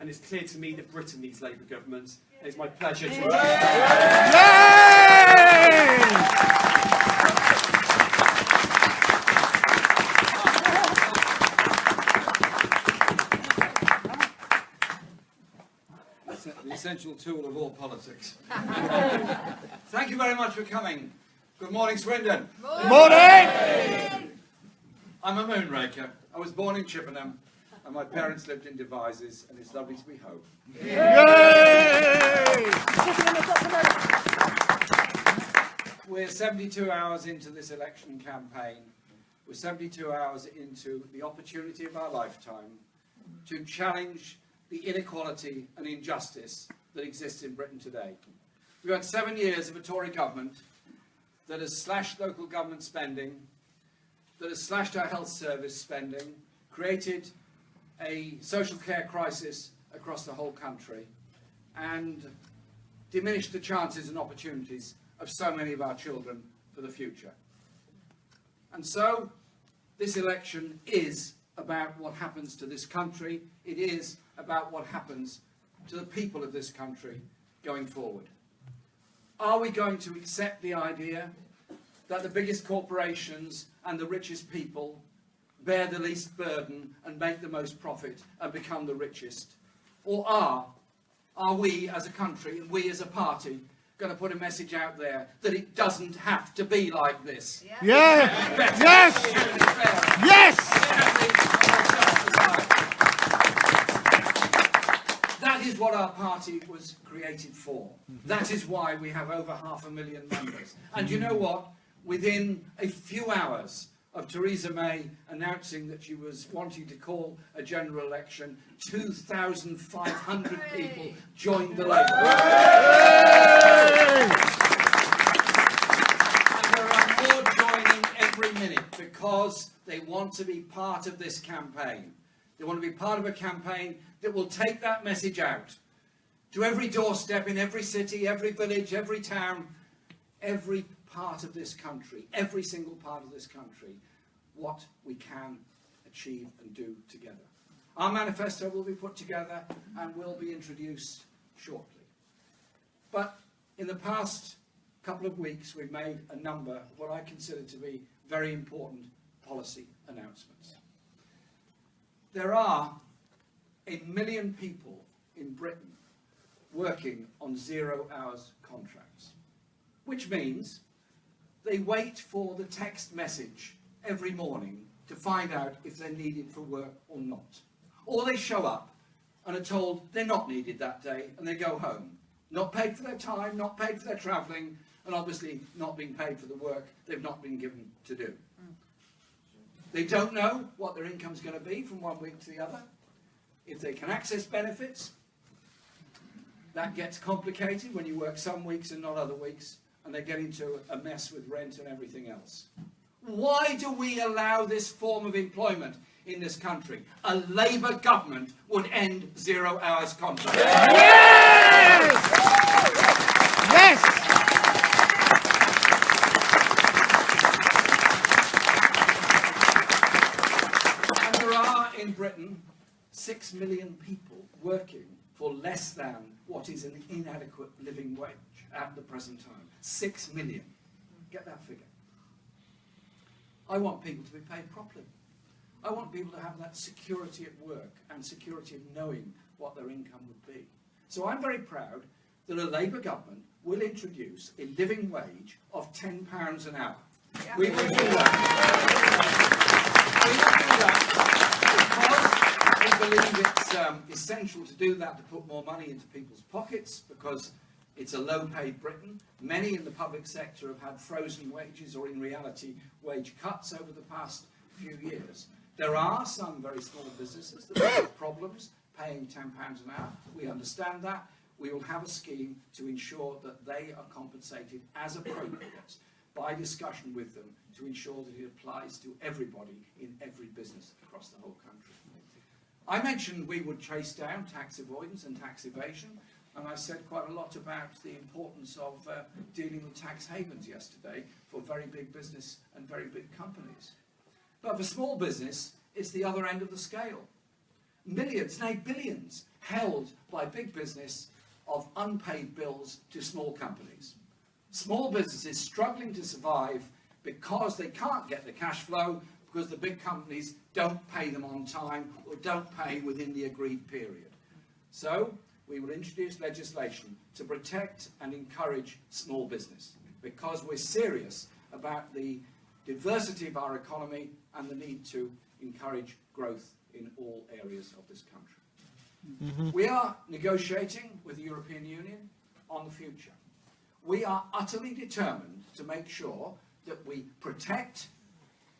and it's clear to me that Britain needs Labour government. It's my pleasure to the essential tool of all politics. Thank you very much for coming. Good morning, Swindon. Good morning! I'm a moonraker. I was born in Chippenham, and my parents lived in Devizes, and it's lovely to be home. Yay! We're 72 hours into this election campaign. We're 72 hours into the opportunity of our lifetime to challenge the inequality and injustice that exists in Britain today. We've had 7 years of a Tory government that has slashed local government spending, that has slashed our health service spending, created a social care crisis across the whole country, and diminished the chances and opportunities of so many of our children for the future. And so, this election is about what happens to this country. It is about what happens to the people of this country going forward. Are we going to accept the idea that the biggest corporations and the richest people bear the least burden and make the most profit and become the richest? Or are we as a country and we as a party going to put a message out there that it doesn't have to be like this? Yes! Yes! Yes! That is what our party was created for. That is why we have over 500,000 members. And you know what? Within a few hours of Theresa May announcing that she was wanting to call a general election, 2,500 people joined the Labour Party. And there are more joining every minute because they want to be part of this campaign. They want to be part of a campaign that will take that message out to every doorstep in every city, every village, every town, every part of this country, every single part of this country, what we can achieve and do together. Our manifesto will be put together and will be introduced shortly. But in the past couple of weeks, we've made a number of what I consider to be very important policy announcements. There are 1 million people in Britain working on 0 hours contracts, which means they wait for the text message every morning to find out if they're needed for work or not. Or they show up and are told they're not needed that day and they go home. Not paid for their time, not paid for their travelling, and obviously not being paid for the work they've not been given to do. They don't know what their income's going to be from one week to the other. If they can access benefits, that gets complicated when you work some weeks and not other weeks, and they get into a mess with rent and everything else. Why do we allow this form of employment in this country? A Labour government would end 0 hours contracts. Yes! Yes! And there are in Britain 6 million people working for less than what is an inadequate living wage at the present time. 6 million. Get that figure. I want people to be paid properly. I want people to have that security at work and security of knowing what their income would be. So I'm very proud that a Labour government will introduce a living wage of £10 an hour. Yeah. We will do that. We will do that because we believe it's essential to do that, to put more money into people's pockets, because it's a low-paid Britain. Many in the public sector have had frozen wages or, in reality, wage cuts over the past few years. There are some very small businesses that have problems paying £10 an hour. We understand that. We will have a scheme to ensure that they are compensated as appropriate by discussion with them to ensure that it applies to everybody in every business across the whole country. I mentioned we would chase down tax avoidance and tax evasion. And I said quite a lot about the importance of dealing with tax havens yesterday for very big business and very big companies. But for small business, it's the other end of the scale. millions, nay billions, held by big business of unpaid bills to small companies. Small businesses struggling to survive because they can't get the cash flow because the big companies don't pay them on time or don't pay within the agreed period. So we will introduce legislation to protect and encourage small business because we're serious about the diversity of our economy and the need to encourage growth in all areas of this country. We are negotiating with the European Union on the future. We are utterly determined to make sure that we protect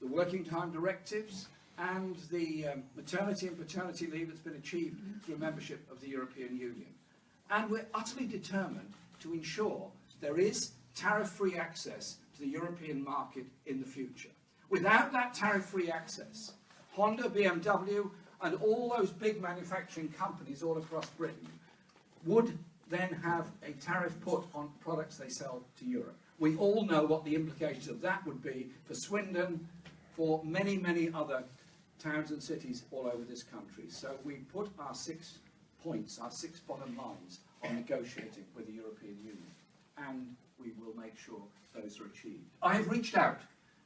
the working time directives and the maternity and paternity leave that's been achieved through membership of the European Union. And we're utterly determined to ensure there is tariff-free access to the European market in the future. Without that tariff-free access, Honda, BMW, and all those big manufacturing companies all across Britain would then have a tariff put on products they sell to Europe. We all know what the implications of that would be for Swindon, for many, many other towns and cities all over this country. So we put our 6 points, our 6 bottom lines on negotiating with the European Union, and we will make sure those are achieved. I have reached out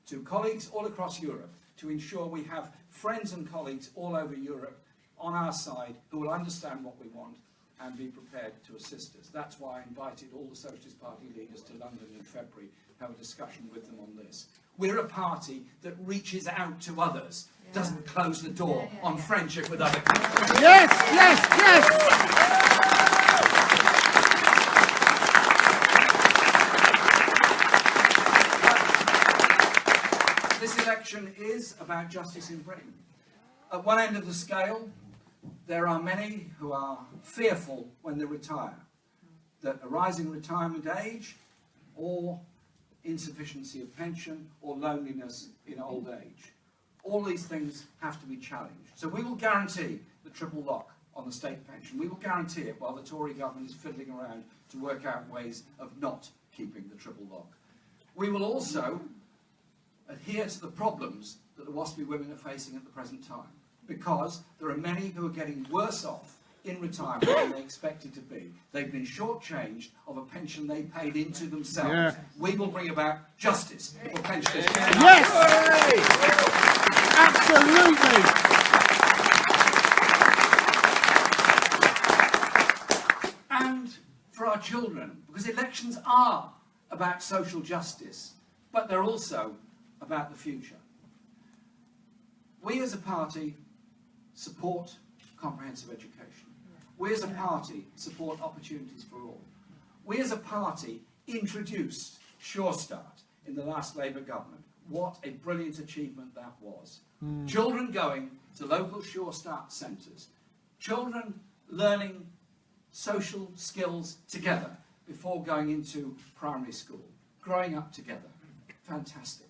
to colleagues all across Europe to ensure we have friends and colleagues all over Europe on our side who will understand what we want and be prepared to assist us. That's why I invited all the Socialist Party leaders to London in February to have a discussion with them on this. We're a party that reaches out to others, doesn't close the door on friendship with other countries. Yes, yes, yes. This election is about justice in Britain. At one end of the scale, there are many who are fearful when they retire, that a rising retirement age or insufficiency of pension or loneliness in old age. All these things have to be challenged. So we will guarantee the triple lock on the state pension. We will guarantee it while the Tory government is fiddling around to work out ways of not keeping the triple lock. We will also adhere to the problems that the WASPy women are facing at the present time, because there are many who are getting worse off in retirement than they expected to be. They've been shortchanged of a pension they paid into themselves. Yeah. We will bring about justice for pensioners. Yes! Absolutely! And for our children, because elections are about social justice, but they're also about the future. We as a party support comprehensive education. We as a party support opportunities for all. We as a party introduced Sure Start in the last Labour government. What a brilliant achievement that was. Children going to local Sure Start centres. Children learning social skills together before going into primary school. Growing up together. Fantastic.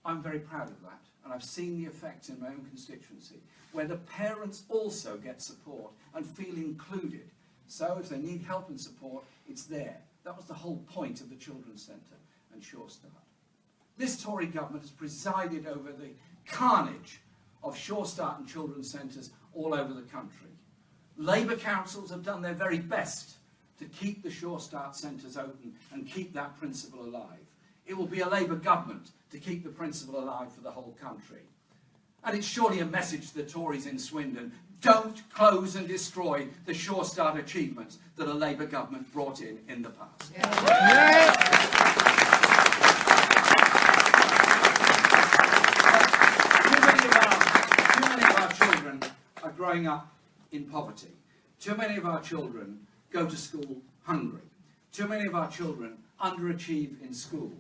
I'm very proud of that, and I've seen the effect in my own constituency, where the parents also get support and feel included. So if they need help and support, it's there. That was the whole point of the Children's Centre and Sure Start. This Tory government has presided over the carnage of Sure Start and Children's Centres all over the country. Labour councils have done their very best to keep the Sure Start centres open and keep that principle alive. It will be a Labour government to keep the principle alive for the whole country. And it's surely a message to the Tories in Swindon: don't close and destroy the Sure Start achievements that a Labour government brought in the past. Too many of our children are growing up in poverty. Too many of our children go to school hungry. Too many of our children underachieve in school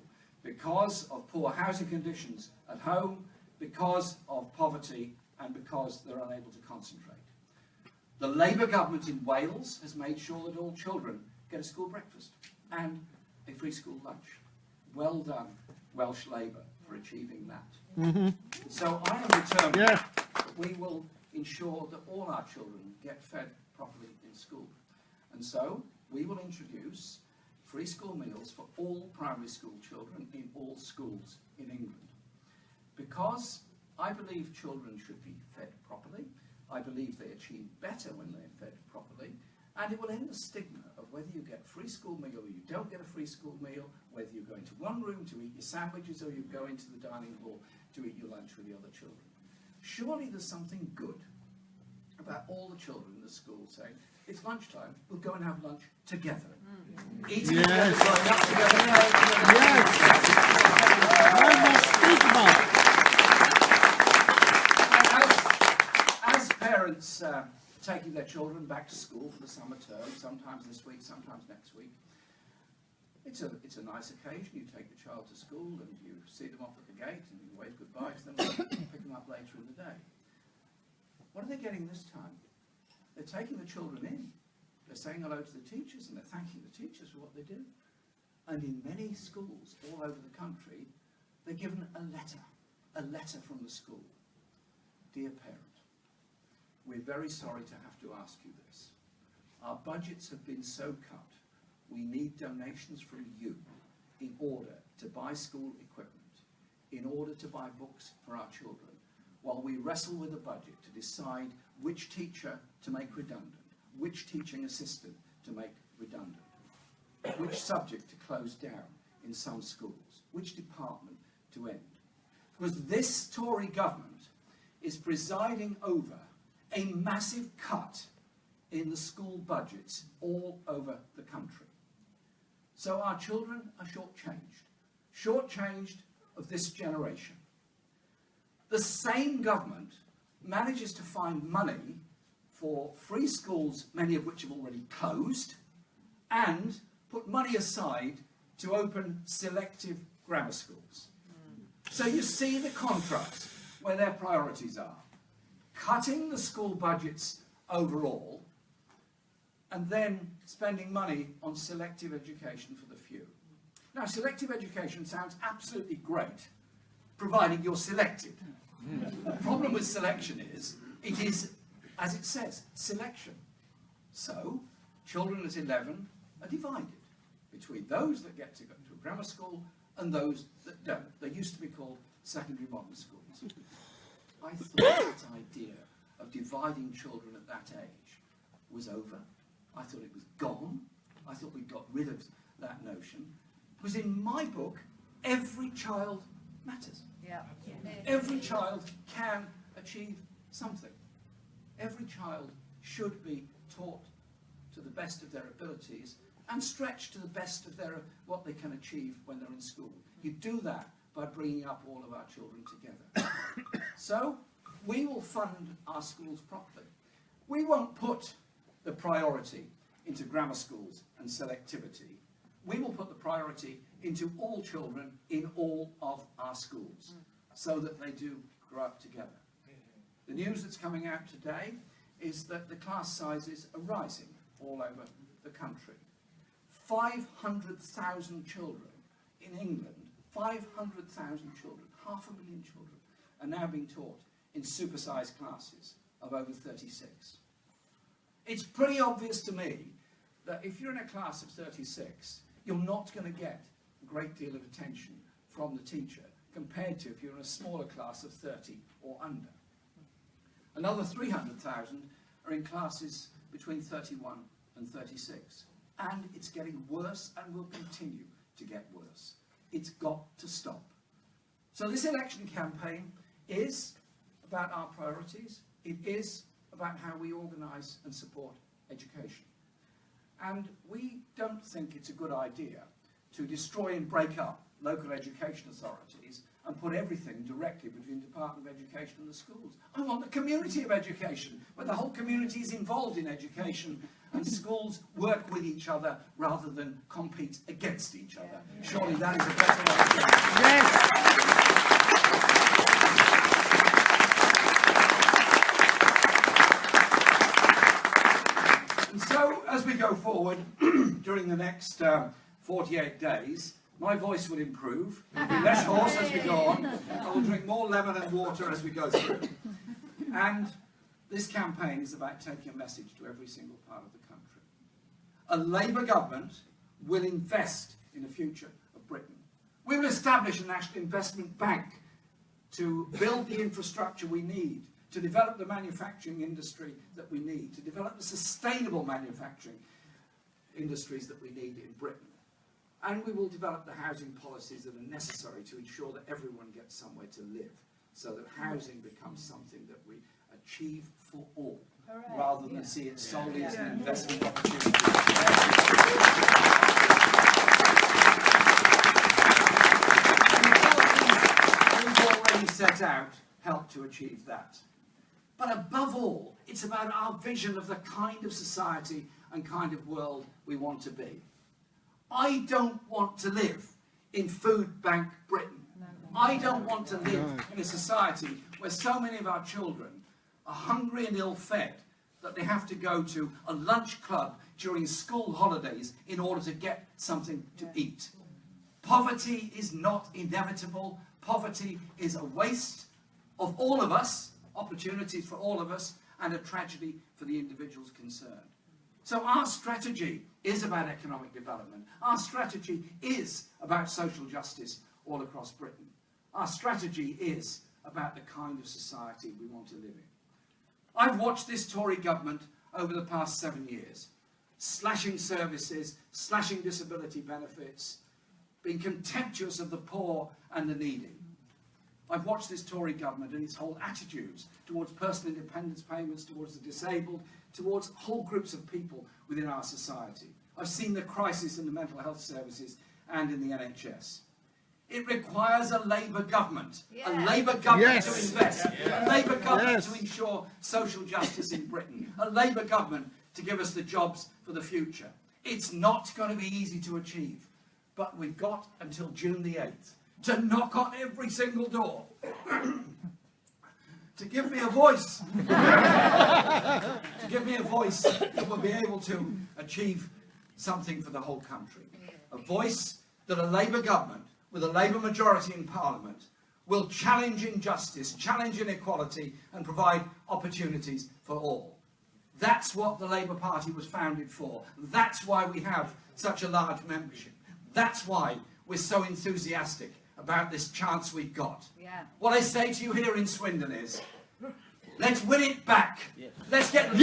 because of poor housing conditions at home, because of poverty, and because they're unable to concentrate. The Labour government in Wales has made sure that all children get a school breakfast and a free school lunch. Well done, Welsh Labour, for achieving that. So I am determined that we will ensure that all our children get fed properly in school. And so we will introduce free school meals for all primary school children in all schools in England. Because I believe children should be fed properly, I believe they achieve better when they're fed properly, and it will end the stigma of whether you get a free school meal or you don't get a free school meal, whether you go into one room to eat your sandwiches or you go into the dining hall to eat your lunch with the other children. Surely there's something good about all the children in the school saying, it's lunchtime, we'll go and have lunch together. Eating together, growing up together. As parents taking their children back to school for the summer term, sometimes this week, sometimes next week, it's a nice occasion. You take the child to school and you see them off at the gate and you wave goodbye to them and pick them up later in the day. What are they getting this time? They're taking the children in. They're saying hello to the teachers and they're thanking the teachers for what they do. And in many schools all over the country, they're given a letter from the school. Dear parent, we're very sorry to have to ask you this. Our budgets have been so cut, we need donations from you in order to buy school equipment, in order to buy books for our children, while we wrestle with the budget to decide which teacher to make redundant, which teaching assistant to make redundant, which subject to close down in some schools, which department to end. Because this Tory government is presiding over a massive cut in the school budgets all over the country. So our children are shortchanged of this generation. The same government manages to find money for free schools, many of which have already closed, and put money aside to open selective grammar schools. So you see the contrast where their priorities are. Cutting the school budgets overall, and then spending money on selective education for the few. Now, selective education sounds absolutely great, providing you're selected. The problem with selection is, it is, as it says, selection. So, children at 11 are divided between those that get to go to a grammar school and those that don't. They used to be called secondary modern schools. I thought that idea of dividing children at that age was over. I thought it was gone. I thought we'd got rid of that notion. Because in my book, every child matters. Yeah. Every child can achieve something. Every child should be taught to the best of their abilities and stretched to the best of what they can achieve when they're in school. You do that by bringing up all of our children together. So, we will fund our schools properly. We won't put the priority into grammar schools and selectivity. We will put the priority into all children in all of our schools, so that they do grow up together. The news that's coming out today is that the class sizes are rising all over the country. 500,000 children in England, 500,000 children, 500,000 children, are now being taught in supersized classes of over 36. It's pretty obvious to me that if you're in a class of 36, you're not going to get a great deal of attention from the teacher compared to if you're in a smaller class of 30 or under. Another 300,000 are in classes between 31 and 36. And it's getting worse and will continue to get worse. It's got to stop. So this election campaign is about our priorities. It is about how we organise and support education. And we don't think it's a good idea to destroy and break up local education authorities and put everything directly between the Department of Education and the schools. I want the community of education, where the whole community is involved in education and schools work with each other rather than compete against each other. Surely that is a better idea. Yes. And so, as we go forward during the next 48 days, my voice will improve. It'll be less hoarse as we go on. I will drink more lemon and water as we go through. And this campaign is about taking a message to every single part of the country. A Labour government will invest in the future of Britain. We will establish a national investment bank to build the infrastructure we need to develop the manufacturing industry that we need, to develop the sustainable manufacturing industries that we need in Britain. And we will develop the housing policies that are necessary to ensure that everyone gets somewhere to live, so that housing becomes something that we achieve for all, rather than see it solely as an investment opportunity. We've already set out help to achieve that. But above all, it's about our vision of the kind of society and kind of world we want to be. I don't want to live in food bank Britain. I don't want to live in a society where so many of our children are hungry and ill-fed that they have to go to a lunch club during school holidays in order to get something to eat. Poverty is not inevitable. Poverty is a waste of all of us, opportunities for all of us, and a tragedy for the individuals concerned. So our strategy is about economic development. Our strategy is about social justice all across Britain. Our strategy is about the kind of society we want to live in. I've watched this Tory government over the past 7 years, slashing services, slashing disability benefits, being contemptuous of the poor and the needy. I've watched this Tory government and its whole attitudes towards personal independence payments, towards the disabled, towards whole groups of people within our society. I've seen the crisis in the mental health services and in the NHS. It requires a Labour government, a Labour government to invest, a Labour government to ensure social justice in Britain, a Labour government to give us the jobs for the future. It's not going to be easy to achieve, but we've got until June the 8th to knock on every single door, to give me a voice, that will be able to achieve something for the whole country. A voice that a Labour government, with a Labour majority in Parliament, will challenge injustice, challenge inequality, and provide opportunities for all. That's what the Labour Party was founded for. That's why we have such a large membership. That's why we're so enthusiastic about this chance we've got. What I say to you here in Swindon is, let's win it back. Let's get We'll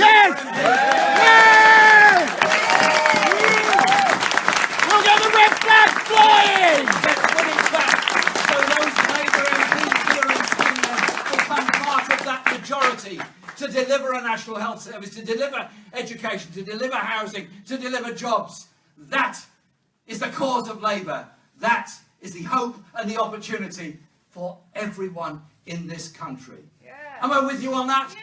get the red flag flying! Let's win it back, so those Labour MPs here in Swindon will become part of that majority to deliver a national health service, to deliver education, to deliver housing, to deliver jobs. That is the cause of Labour. That is the hope and the opportunity for everyone in this country. Am I with you on that?